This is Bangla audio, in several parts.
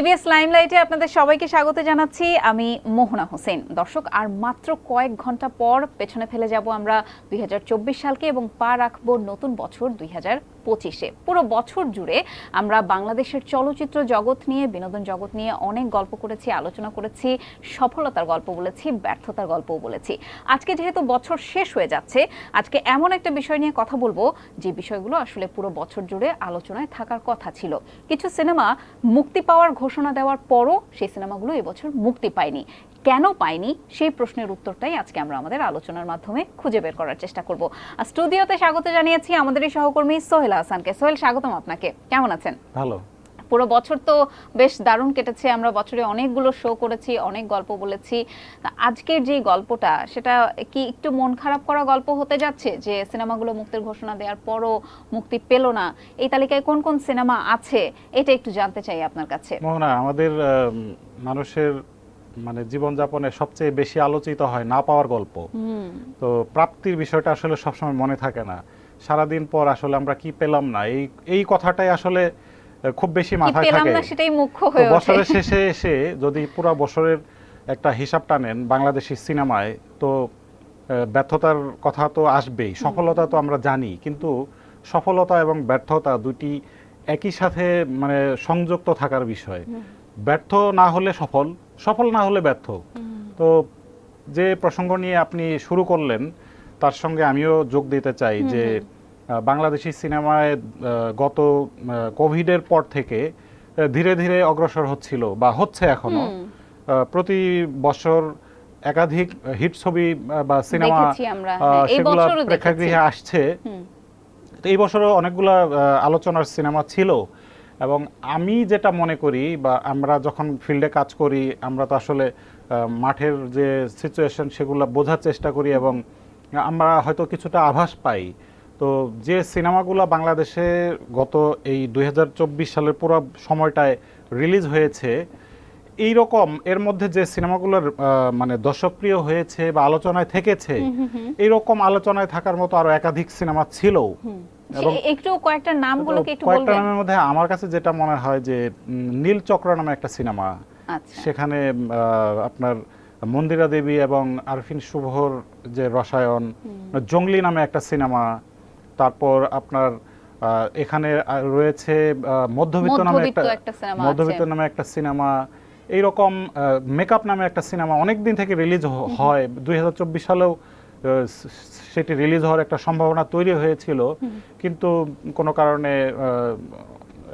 টিভিএস লাইমলাইটে আপনাদের সবাইকে স্বাগত জানাচ্ছি। আমি মোহনা হোসেন। দর্শক, আর মাত্র কয়েক ঘন্টা পর পেছনে ফেলে যাব আমরা 2024 সালকে এবং পা রাখবো নতুন বছর 2025-এ। পুরো বছর জুড়ে আমরা বাংলাদেশের চলচ্চিত্র জগৎ নিয়ে, বিনোদন জগৎ নিয়ে অনেক গল্প করেছি, আলোচনা করেছি, সফলতার গল্প বলেছি, ব্যর্থতার গল্পও বলেছি। আজকে যেহেতু বছর শেষ হয়ে যাচ্ছে, আজকে এমন একটা বিষয় নিয়ে কথা বলবো যে বিষয়গুলো আসলে পুরো বছর জুড়ে আলোচনায় থাকার কথা ছিল। কিছু সিনেমা মুক্তি পাওয়ার ঘোষণা দেওয়ার পরও সেই সিনেমাগুলো এবছর মুক্তি পায়নি। কেন পায়নি সেই প্রশ্নের উত্তরটাই আজকে আমরা আমাদের আলোচনার মাধ্যমে খুঁজে বের করার চেষ্টা করব। স্টুডিওতে স্বাগত জানিয়েছি আমাদের এই সহকর্মী সোহেল হাসানকে। সোহেল, স্বাগতম আপনাকে। কেমন আছেন? ভালো। পুরো বছর তো বেশ দারুণ কেটেছে। আমরা বছরে অনেকগুলো শো করেছি, অনেক গল্প বলেছি। আজকের যে গল্পটা, সেটা কি একটু মন খারাপ করা গল্প হতে যাচ্ছে যে সিনেমাগুলো মুক্তির ঘোষণা দেওয়ার পরও মুক্তি পেল না? এই তালিকায় কোন কোন সিনেমা আছে এটা একটু জানতে চাই আপনার কাছে। মোহনা, আমাদের মানুষের মানে জীবনযাপনে সবচেয়ে বেশি আলোচিত হয় না পাওয়ার গল্প। তো প্রাপ্তির বিষয়টা আসলে সবসময় মনে থাকে না। সারাদিন পর আসলে আমরা কি পেলাম না, এই কথাটাই আসলে খুব বেশি মাথায় থাকে। সেটাই মুখ্য হয়ে ওঠে। বছরের শেষে এসে যদি পুরো বছরের একটা হিসাব টানেন বাংলাদেশি সিনেমায়, তো ব্যর্থতার কথা তো আসবেই, সফলতা তো আমরা জানি, কিন্তু সফলতা এবং ব্যর্থতা দুটি একই সাথে মানে সংযুক্ত থাকার বিষয়। ব্যর্থ না হলে সফল, সফল না হলে ব্যর্থ। তো যে প্রসঙ্গ নিয়ে আপনি শুরু করলেন তার সঙ্গে আমিও যোগ দিতে চাই যে বাংলাদেশি সিনেমায় গত কোভিডের পর থেকে ধীরে ধীরে অগ্রসর হচ্ছিল বা হচ্ছে এখনো। প্রতি বছর একাধিক হিট ছবি বা সিনেমা সেগুলো প্রেক্ষাগৃহে আসছে। তো এই বছরও অনেকগুলো আলোচনার সিনেমা ছিল এবং আমি যেটা মনে করি, বা আমরা যখন ফিল্ডে কাজ করি আমরা তো আসলে মাঠের যে সিচুয়েশন সেগুলো বোঝার চেষ্টা করি এবং আমরা হয়তো কিছুটা আভাস পাই। তো যে সিনেমাগুলো বাংলাদেশে গত এই 2024 সালের পুরো সময়টায় রিলিজ হয়েছে, এই রকম এর মধ্যে যে সিনেমাগুলোর মানে দর্শকপ্রিয় হয়েছে বা আলোচনায় থেকেছে, এইরকম আলোচনায় থাকার মতো আরো একাধিক সিনেমা ছিল। এবং একটু কয়েকটা নামগুলোকে একটু বলবেন? কয়েকটা নামের মধ্যে আমার কাছে যেটা মনে হয় যে নীল চক্র নামে একটা সিনেমা, সেখানে আপনার মন্দিরা দেবী এবং আরফিন শুভর যে রসায়ন, জঙ্গলি নামে একটা সিনেমা, তারপর আপনার এখানে রয়েছে মধ্যবিত্ত নামে একটা সিনেমা, এইরকম মেকআপ নামে একটা সিনেমা অনেকদিন থেকে রিলিজ হয়। 2024 সালেও সেটি রিলিজ হওয়ার একটা সম্ভাবনা তৈরি হয়েছিল, কিন্তু কোনো কারণে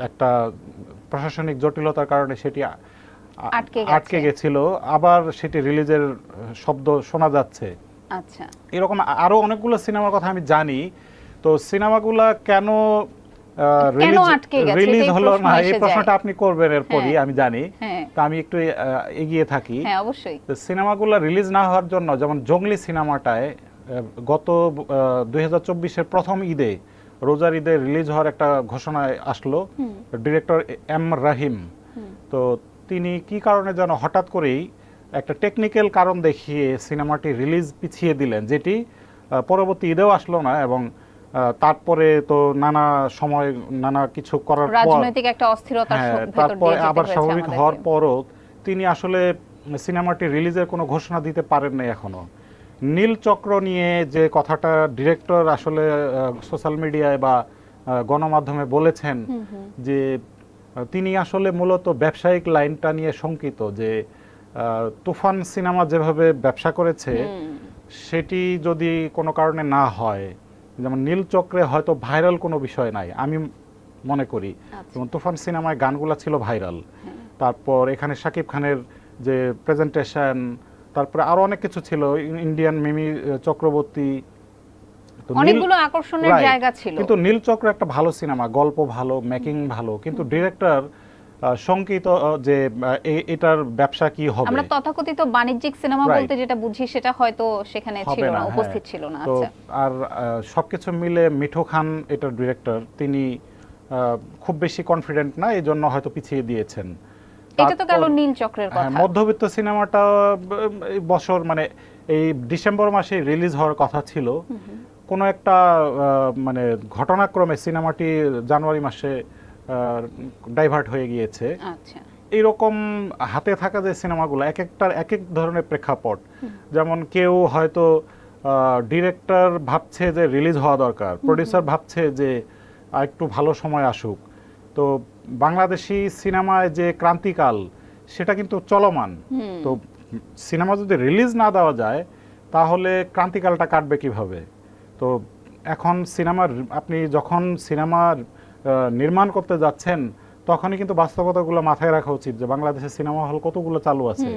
একটা প্রশাসনিক জটিলতার কারণে সেটি আটকে গেছিল। আবার সেটি রিলিজের শব্দ শোনা যাচ্ছে। আচ্ছা, এরকম আরো অনেকগুলো সিনেমার কথা আমি জানি। তো সিনেমাগুলা কেন রিলিজ হলো না, এই প্রশ্নটা আপনি করবেন এরপরই, আমি জানি। তা আমি একটু এগিয়ে থাকি। সিনেমাগুলো রিলিজ না হওয়ার জন্য, যেমন জঙ্গলি সিনেমাটায় গত 2024-এর প্রথম ঈদে, রোজার ঈদে রিলিজ হওয়ার একটা ঘোষণা আসলো ডিরেক্টর এম রাহিম। তো তিনি কি কারণে যেন হঠাৎ করেই একটা টেকনিক্যাল কারণ দেখিয়ে সিনেমাটি রিলিজ পিছিয়ে দিলেন, যেটি পরবর্তী ঈদেও আসলো না। এবং তারপরে তো নানা সময় নানা কিছু করার পর রাজনৈতিক একটা অস্থিরতার তারপর আবার স্বাভাবিক হওয়ার পরও তিনি আসলে সিনেমাটি রিলিজের কোনো ঘোষণা দিতে পারেন নাই এখনো। নীল চক্র নিয়ে যে কথাটা ডিরেক্টর আসলে সোশ্যাল মিডিয়ায় বা গণমাধ্যমে বলেছেন, যে তিনি আসলে মূলত ব্যবসায়িক লাইনটা নিয়ে শঙ্কিত, যে তুফান সিনেমা যেভাবে ব্যবসা করেছে সেটি যদি কোনো কারণে না হয়, যেমন নীল চক্রে হয়তো ভাইরাল কোনো বিষয় নাই আমি মনে করি, যেমন তুফান সিনেমায় গানগুলো ছিল ভাইরাল, তারপর এখানে শাকিব খানের যে প্রেজেন্টেশন, তারপরে আরো অনেক কিছু ছিল, ইন্ডিয়ান মিমি চক্রবর্তী, অনেকগুলো আকর্ষণের জায়গা ছিল। কিন্তু নীল চক্র একটা ভালো সিনেমা, গল্প ভালো, মেকিং ভালো, কিন্তু ডিরেক্টর শঙ্কিত যে এটার ব্যবসা কি হবে। আমরা তথাকথিত বাণিজ্যিক সিনেমা বলতে যেটা বুঝি সেটা হয়তো সেখানে ছিল না, উপস্থিত ছিল না। আচ্ছা, আর সবকিছু মিলে মিঠু খান এটার ডিরেক্টর, তিনি খুব বেশি কনফিডেন্ট না, এই জন্য হয়তো পিছিয়ে দিয়েছেন। এটা তো গেল নীল চক্রের কথা। মধ্যবিত্ত সিনেমাটা এই বছর মানে এই ডিসেম্বর মাসে রিলিজ হওয়ার কথা ছিল, কোনো একটা মানে ঘটনাক্রমে সিনেমাটি জানুয়ারি মাসে ডাইভার্ট হয়ে গিয়েছে। এইরকম হাতে থাকা যে সিনেমাগুলো এক একটার এক এক ধরনের প্রেক্ষাপট, যেমন কেউ হয়তো ডিরেক্টর ভাবছে যে রিলিজ হওয়া দরকার, প্রডিউসার ভাবছে যে একটু ভালো সময় আসুক। তো বাংলাদেশি সিনেমায় যে ক্রান্তিকাল সেটা কিন্তু চলমান। তো সিনেমা যদি রিলিজ না দেওয়া যায় তাহলে ক্রান্তিকালটা কাটবে কিভাবে? তো এখন সিনেমার আপনি যখন সিনেমা নির্মাণ করতে যাচ্ছেন তখনই কিন্তু বাস্তবতাগুলো মাথায় রাখা উচিত যে বাংলাদেশের সিনেমা হল কতগুলো চালু আছে,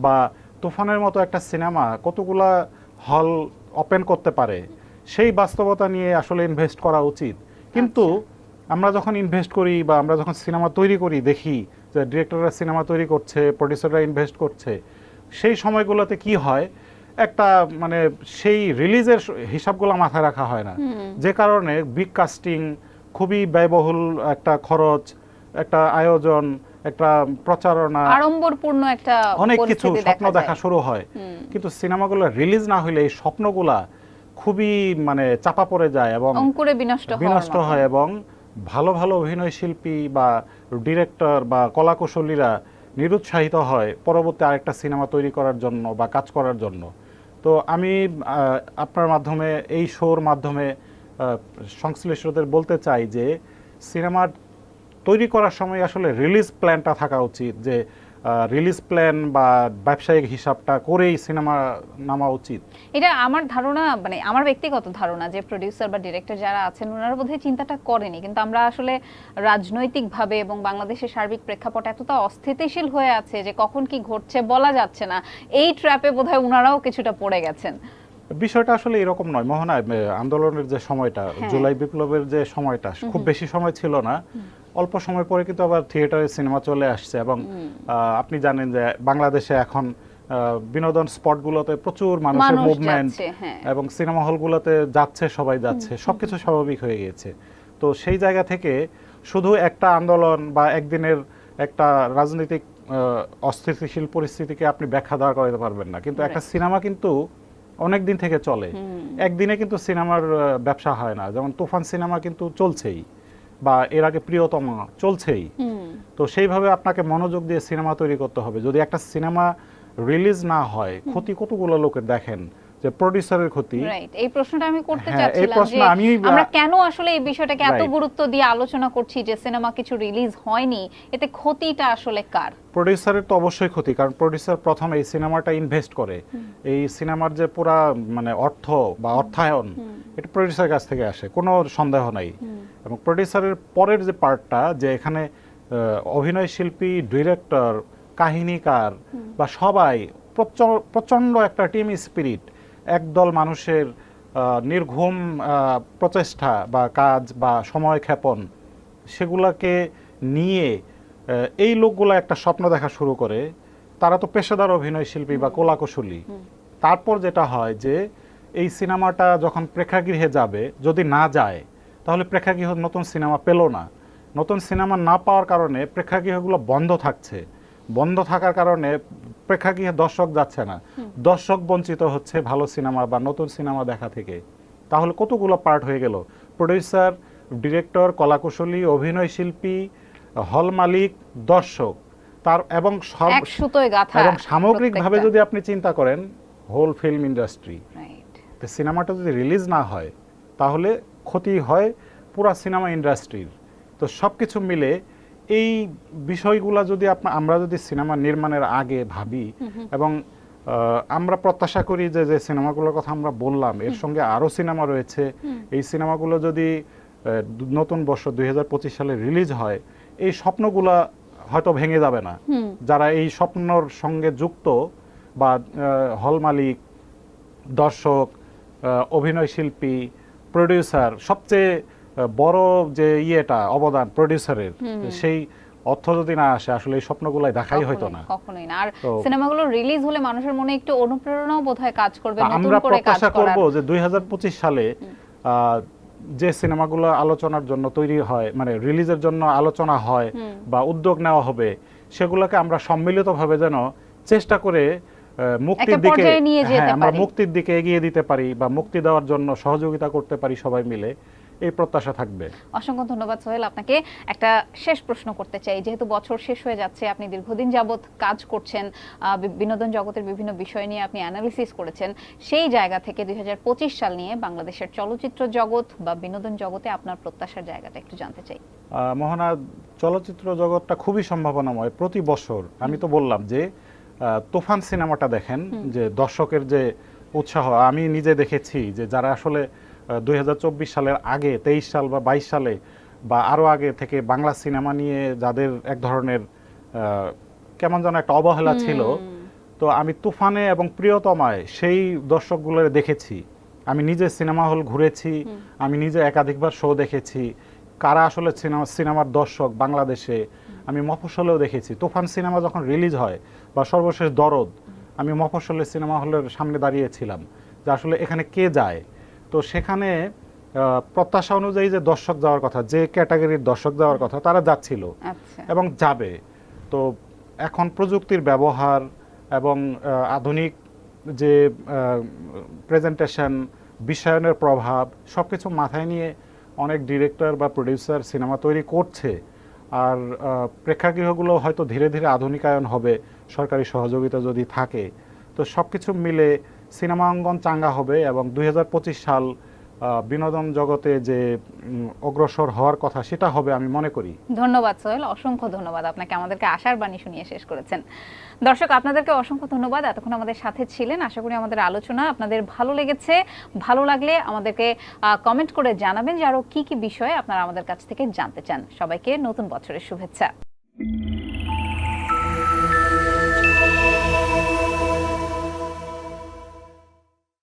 বা তুফানের মতো একটা সিনেমা কতগুলা হল ওপেন করতে পারে, সেই বাস্তবতা নিয়ে আসলে ইনভেস্ট করা উচিত। কিন্তু আমরা যখন ইনভেস্ট করি বা আমরা যখন সিনেমা তৈরি করি দেখি যে ডিরেক্টররা সিনেমা তৈরি করছে, প্রডিউসাররা ইনভেস্ট করছে, সেই সময়গুলোতে কি হয়, একটা মানে সেই রিলিজের হিসাবগুলো মাথায় রাখা হয় না, যে কারণে বিগ কাস্টিং, খুবই ব্যয়বহুল একটা খরচ, একটা আয়োজন, একটা প্রচারণা, আড়ম্বরপূর্ণ একটা অনেক কিছু পরিস্থিতি স্বপ্ন দেখা দেখা শুরু হয়। কিন্তু সিনেমাগুলো রিলিজ না হইলে এই স্বপ্নগুলা খুবই মানে চাপা পড়ে যায় এবং অঙ্কুরে বিনষ্ট হয়, এবং ভালো ভালো অভিনয় শিল্পী বা ডিরেক্টর বা কলাকুশলীরা নিরুৎসাহিত হয় পরবর্তী আরেকটা সিনেমা তৈরি করার জন্য বা কাজ করার জন্য। তো আমি আপনার মাধ্যমে, এই শোর মাধ্যমে সংশ্লিষ্টদের বলতে চাই যে সিনেমার তৈরি করার সময় আসলে রিলিজ প্ল্যানটা থাকা উচিত, যে রিলিজ প্ল্যান বা ব্যবসায়িক হিসাবটা করেই সিনেমা নামা উচিত। এটা আমার ধারণা, মানে আমার ব্যক্তিগত ধারণা যে প্রোডিউসার বা ডিরেক্টর যারা আছেন ওনারা বোধহয় চিন্তাটা করেনি, কিন্তু আমরা আসলে রাজনৈতিকভাবে এবং বাংলাদেশের সার্বিক প্রেক্ষাপট এতটা অস্থিতিশীল হয়ে আছে যে কখন কি ঘটছে বলা যাচ্ছে না, এই ট্র্যাপে বোধহয় ওনারাও কিছুটা পড়ে গেছেন। বিষয়টা আসলে এরকম নয় মোহনা, আন্দোলনের যে সময়টা, জুলাই বিপ্লবের যে সময়টা খুব বেশি সময় ছিল না, অল্প সময় পরে কিন্তু আবার থিয়েটারে সিনেমা চলে আসছে। এবং আপনি জানেন যে বাংলাদেশে এখন বিনোদন স্পটগুলোতে প্রচুর মানুষের মুভমেন্ট, এবং সিনেমা হলগুলোতে যাচ্ছে, সবাই যাচ্ছে, সবকিছু স্বাভাবিক হয়ে গেছে। তো সেই জায়গা থেকে শুধু একটা আন্দোলন বা একদিনের একটা রাজনৈতিক অস্থিতিশীল পরিস্থিতিকে আপনি ব্যাখ্যা দাঁড় করাতে পারবেন না। কিন্তু একটা সিনেমা কিন্তু অনেক দিন থেকে চলে, একদিনে কিন্তু সিনেমার ব্যবসা হয় না। যেমন তুফান সিনেমা কিন্তু চলছেই, বা এর আগে প্রিয়তমা চলছেই। তো সেইভাবে আপনাকে মনোযোগ দিয়ে সিনেমা তৈরি করতে হবে। যদি একটা সিনেমা রিলিজ না হয়, ক্ষতি কতগুলো লোকের দেখেন, যে প্রোডিউসারের ক্ষতি। রাইট, এই প্রশ্নটা আমি করতে চাচ্ছিলাম যে আমরা কেন আসলে এই বিষয়টাকে এত গুরুত্ব দিয়ে আলোচনা করছি যে সিনেমা কিছু রিলিজ হয়নি, এতে ক্ষতিটা আসলে কার? প্রোডিউসারের তো অবশ্যই ক্ষতি, কারণ প্রোডিউসার প্রথম এই সিনেমাটা ইনভেস্ট করে, এই সিনেমার যে পুরা মানে অর্থ বা অর্থায়ন, এটা প্রোডিউসারের কাছ থেকে আসে, কোনো সন্দেহ নাই। এবং প্রোডিউসারের পরের যে পার্টটা, যে এখানে অভিনয় শিল্পী, ডিরেক্টর, কাহিনীকার বা সবাই প্রচন্ড একটা টিম স্পিরিট, একদল মানুষের নির্ঘুম প্রচেষ্টা বা কাজ বা সময় ক্ষেপণ, সেগুলোকে নিয়ে এই লোকগুলো একটা স্বপ্ন দেখা শুরু করে। তারা তো পেশাদার অভিনয় শিল্পী বা কলাকুশলী। তারপর যেটা হয় যে এই সিনেমাটা যখন প্রেক্ষাগৃহে যাবে, যদি না যায় তাহলে প্রেক্ষাগৃহ নতুন সিনেমা পেল না। নতুন সিনেমা না পাওয়ার কারণে প্রেক্ষাগৃহগুলো বন্ধ থাকছে, বন্ধ থাকার কারণে প্রেক্ষাগৃহে দর্শক যাচ্ছে না, দর্শক বঞ্চিত হচ্ছে ভালো সিনেমা বা নতুন সিনেমা দেখা থেকে। তাহলে কতগুলো পার্ট হয়ে গেল, প্রোডিউসার, ডিরেক্টর, কলাকুশলী, অভিনয় শিল্পী, হল মালিক, দর্শক, তার এবং সামগ্রিকভাবে যদি আপনি চিন্তা করেন হোল ফিল্ম ইন্ডাস্ট্রি। তো সিনেমাটা যদি রিলিজ না হয় তাহলে ক্ষতি হয় পুরা সিনেমা ইন্ডাস্ট্রির। তো সব কিছু মিলে এই বিষয়গুলো যদি আমরা যদি সিনেমা নির্মাণের আগে ভাবি, এবং আমরা প্রত্যাশা করি যে যে সিনেমাগুলোর কথা আমরা বললাম এর সঙ্গে আরও সিনেমা রয়েছে, এই সিনেমাগুলো যদি নতুন বর্ষ 2025 সালে রিলিজ হয়, এই স্বপ্নগুলা হয়তো ভেঙে যাবে না। যারা এই স্বপ্নর সঙ্গে যুক্ত, বা হল মালিক, দর্শক, অভিনয় শিল্পী, প্রোডিউসার, সবচেয়ে বড় যে অবদান প্রোডিউসারের, সেই অর্থ যদি না আসে আসলে এই স্বপ্নগুলাই দেখাই হয়তো না, কখনোই না। আর সিনেমাগুলো রিলিজ হলে মানুষের মনে একটু অনুপ্রেরণাও বোধহয় কাজ করবে, আমরা প্রত্যাশা করব যে 2025 সালে যে সিনেমাগুলো আলোচনার জন্য তৈরি হয়, মানে রিলিজের জন্য আলোচনা হয় বা উদ্যোগ নেওয়া হবে, সেগুলোকে আমরা সম্মিলিতভাবে যেন চেষ্টা করে মুক্তির দিকে, আমরা মুক্তির দিকে এগিয়ে দিতে পারি বা মুক্তি দেওয়ার জন্য সহযোগিতা করতে পারি সবাই মিলে। এই প্রত্যাশা থাকবে। অসংখ্য ধন্যবাদ সোহেল আপনাকে। একটা শেষ প্রশ্ন করতে চাই, যেহেতু বছর শেষ হয়ে যাচ্ছে, আপনি দীর্ঘদিন যাবৎ কাজ করছেন, বিনোদন জগতের বিভিন্ন বিষয় নিয়ে আপনি অ্যানালিসিস করেছেন, সেই জায়গা থেকে 2025 সাল নিয়ে বাংলাদেশের চলচ্চিত্র জগৎ বা বিনোদন জগতে আপনার প্রত্যাশার জায়গাটা একটু জানতে চাই। মোহনা, চলচ্চিত্র জগৎটা খুবই সম্ভাবনাময়। প্রতি বছর আমি তো বললাম যে তুফান সিনেমাটা দেখেন, যে দর্শকের যে উৎসাহ, আমি নিজে দেখেছি যে যারা আসলে 2024 সালের আগে 23 সাল বা 22 সালে বা আরও আগে থেকে বাংলা সিনেমা নিয়ে যাদের এক ধরনের কেমন যেন একটা অবহেলা ছিল, তো আমি তুফানে এবং প্রিয়তমায় সেই দর্শকগুলোর দেখেছি। আমি নিজে সিনেমা হল ঘুরেছি, আমি নিজে একাধিকবার শো দেখেছি, কারা আসলে সিনেমার দর্শক বাংলাদেশে আমি মফস্বলেও দেখেছি। তুফান সিনেমা যখন রিলিজ হয় বা সর্বশেষ দরদ, আমি মফস্বলের সিনেমা হলের সামনে দাঁড়িয়েছিলাম যে আসলে এখানে কে যায়। তো সেখানে প্রত্যাশা অনুযায়ী যে দর্শক যাওয়ার কথা, যে ক্যাটাগরির দর্শক যাওয়ার কথা, তারা যাচ্ছিল এবং যাবে। তো এখন প্রযুক্তির ব্যবহার এবং আধুনিক যে প্রেজেন্টেশন, বিশ্বায়নের প্রভাব, সব কিছু মাথায় নিয়ে অনেক ডিরেক্টর বা প্রডিউসার সিনেমা তৈরি করছে। আর প্রেক্ষাগৃহগুলো হয়তো ধীরে ধীরে আধুনিকায়ন হবে সরকারি সহযোগিতা যদি থাকে। তো সব কিছু মিলে সিনেমা অঙ্গন চাঙ্গা হবে এবং 2025 সাল বিনোদন জগতে যে অগ্রসর হওয়ার কথা সেটা হবে আমি মনে করি। ধন্যবাদ সোহেল, অসংখ্য ধন্যবাদ আপনাকে, আমাদেরকে আশার বাণী শুনিয়ে শেষ করেছেন। দর্শক, আপনাদেরকে অসংখ্য ধন্যবাদ, এতক্ষণ আমাদের সাথে ছিলেন। আশা করি আমাদের আলোচনা আপনাদের ভালো লেগেছে। ভালো লাগলে আমাদেরকে কমেন্ট করে জানাবেন যে আরো কি কি বিষয়ে আপনারা আমাদের কাছ থেকে জানতে চান। সবাইকে নতুন বছরের শুভেচ্ছা।